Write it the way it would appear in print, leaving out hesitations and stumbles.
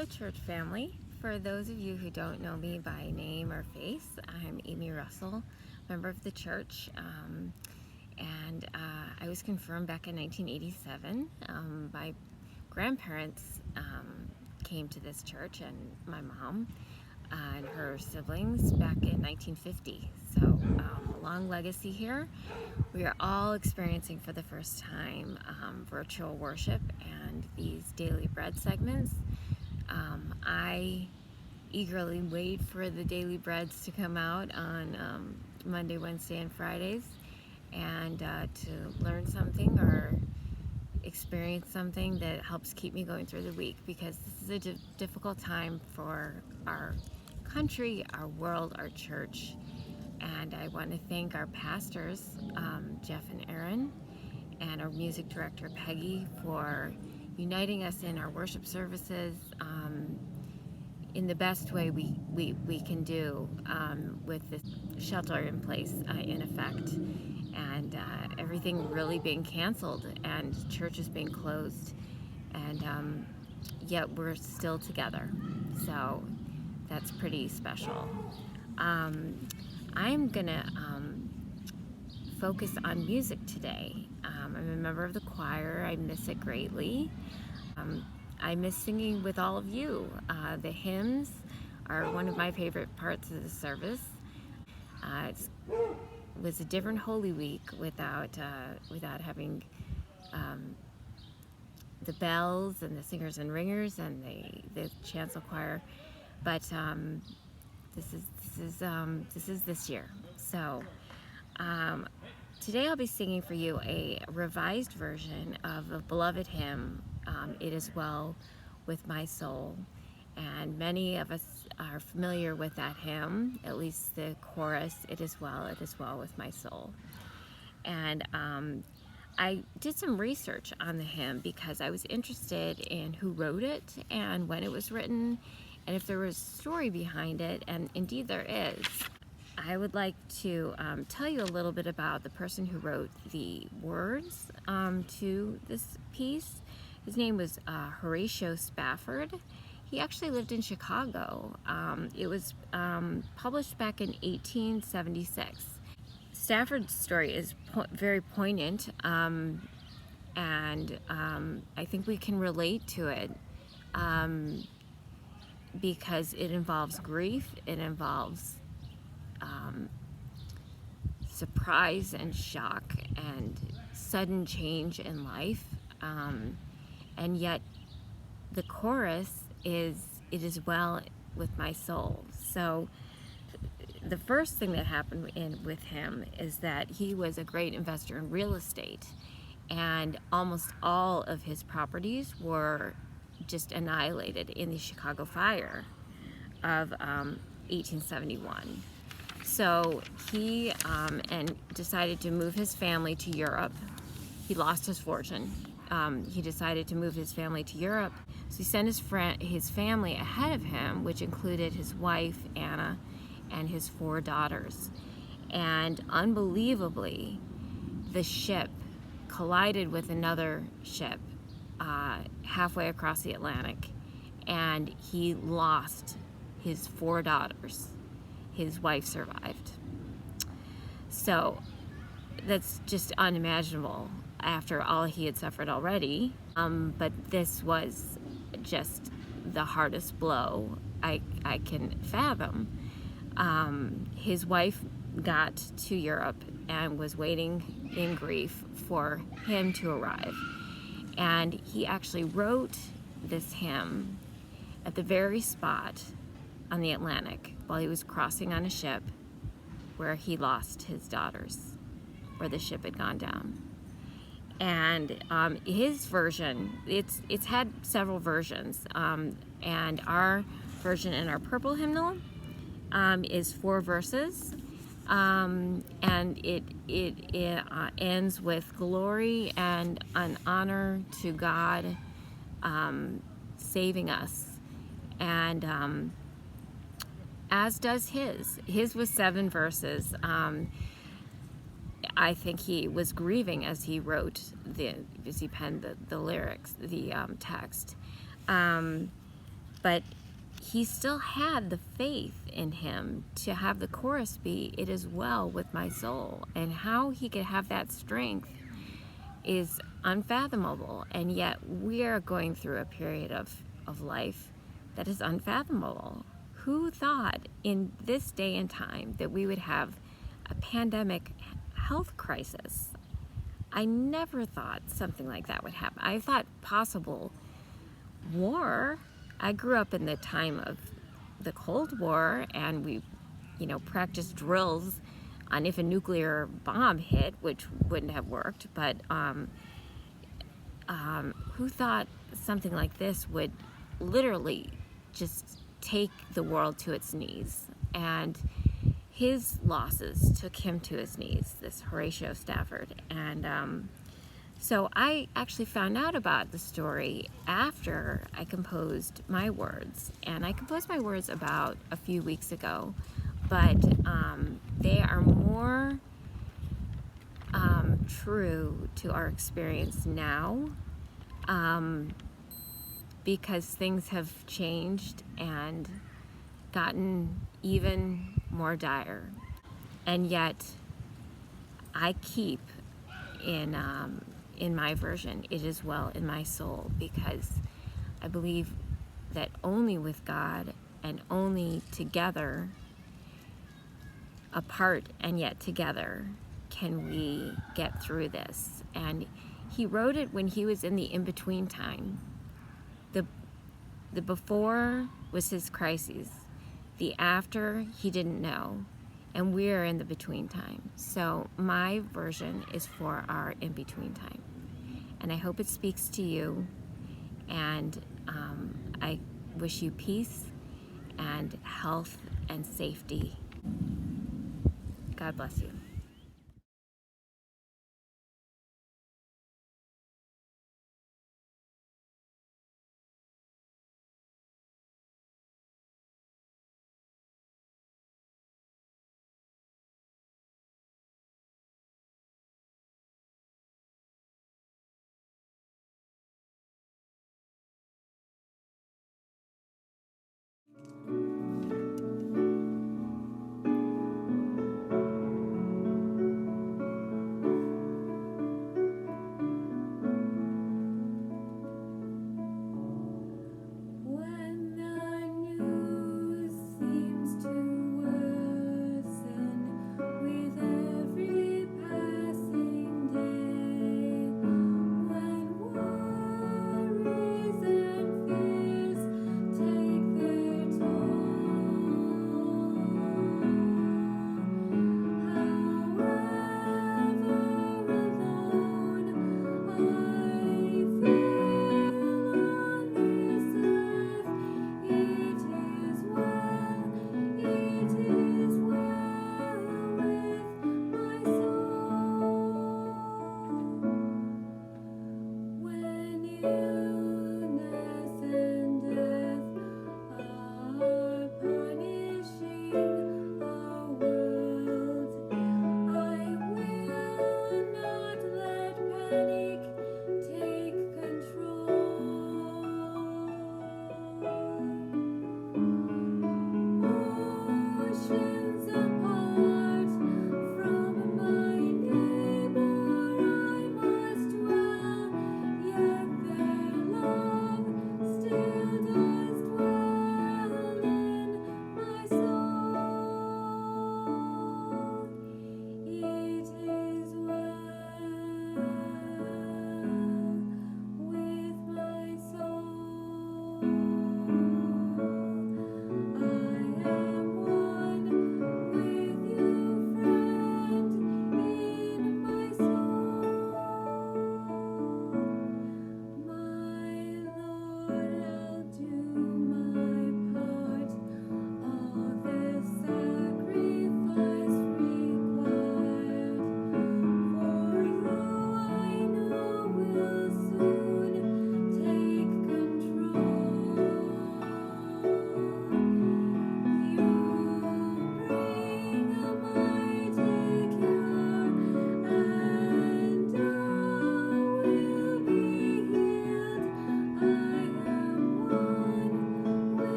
Hello, church family. For those of you who don't know me by name or face, I'm Amy Russell, member of the church, and I was confirmed back in 1987. My grandparents came to this church, and my mom and her siblings back in 1950. So a long legacy here. We are all experiencing for the first time virtual worship and these daily bread segments. I eagerly wait for the daily breads to come out on Monday, Wednesday, and Fridays, and to learn something or experience something that helps keep me going through the week, because this is a difficult time for our country, our world, our church. And I want to thank our pastors, Jeff and Aaron, and our music director, Peggy, for uniting us in our worship services in the best way we can do with this shelter in place in effect, and everything really being canceled and churches being closed, and yet we're still together. So that's pretty special. I'm gonna focus on music today. I'm a member of the choir. I miss it greatly. I miss singing with all of you. The hymns are one of my favorite parts of the service. It was a different Holy Week without having the bells and the singers and ringers and the chancel choir, but this is this year. So today I'll be singing for you a revised version of a beloved hymn, It Is Well With My Soul. And many of us are familiar with that hymn, at least the chorus, it is well with my soul. And I did some research on the hymn because I was interested in who wrote it and when it was written, and if there was a story behind it, and indeed there is. I would like to tell you a little bit about the person who wrote the words to this piece. His name was Horatio Spafford. He actually lived in Chicago. It was published back in 1876. Stafford's story is very poignant, and I think we can relate to it because it involves grief, it involves surprise and shock and sudden change in life, and yet the chorus is, it is well with my soul. So the first thing that happened with him is that he was a great investor in real estate, and almost all of his properties were just annihilated in the Chicago fire of 1871. So he and decided to move his family to Europe. He lost his fortune. He decided to move his family to Europe. So he sent his family ahead of him, which included his wife, Anna, and his 4 daughters. And unbelievably, the ship collided with another ship halfway across the Atlantic, and he lost his 4 daughters. His wife survived. So that's just unimaginable after all he had suffered already. But this was just the hardest blow I can fathom. His wife got to Europe and was waiting in grief for him to arrive. And he actually wrote this hymn at the very spot on the Atlantic while he was crossing on a ship where he lost his daughters, where the ship had gone down. And his version, it's had several versions, and our version in our purple hymnal is 4 verses, and it ends with glory and an honor to God saving us, and as does his. His was 7 verses. I think he was grieving as he penned the lyrics, the text. But he still had the faith in him to have the chorus be, "It is well with my soul." And how he could have that strength is unfathomable. And yet we are going through a period of life that is unfathomable. Who thought in this day and time that we would have a pandemic health crisis? I never thought something like that would happen. I thought possible war. I grew up in the time of the Cold War, and we, practiced drills on if a nuclear bomb hit, which wouldn't have worked. But who thought something like this would literally just take the world to its knees? And his losses took him to his knees, this Horatio Stafford. And so I actually found out about the story after I composed my words. And I composed my words about a few weeks ago, but they are more true to our experience now, because things have changed and gotten even more dire. And yet I keep in my version, "It is well in my soul," because I believe that only with God and only together, apart and yet together, can we get through this. And he wrote it when he was in the in-between time. The before was his crises. The after, he didn't know. And we're in the between time. So my version is for our in-between time. And I hope it speaks to you. And I wish you peace and health and safety. God bless you.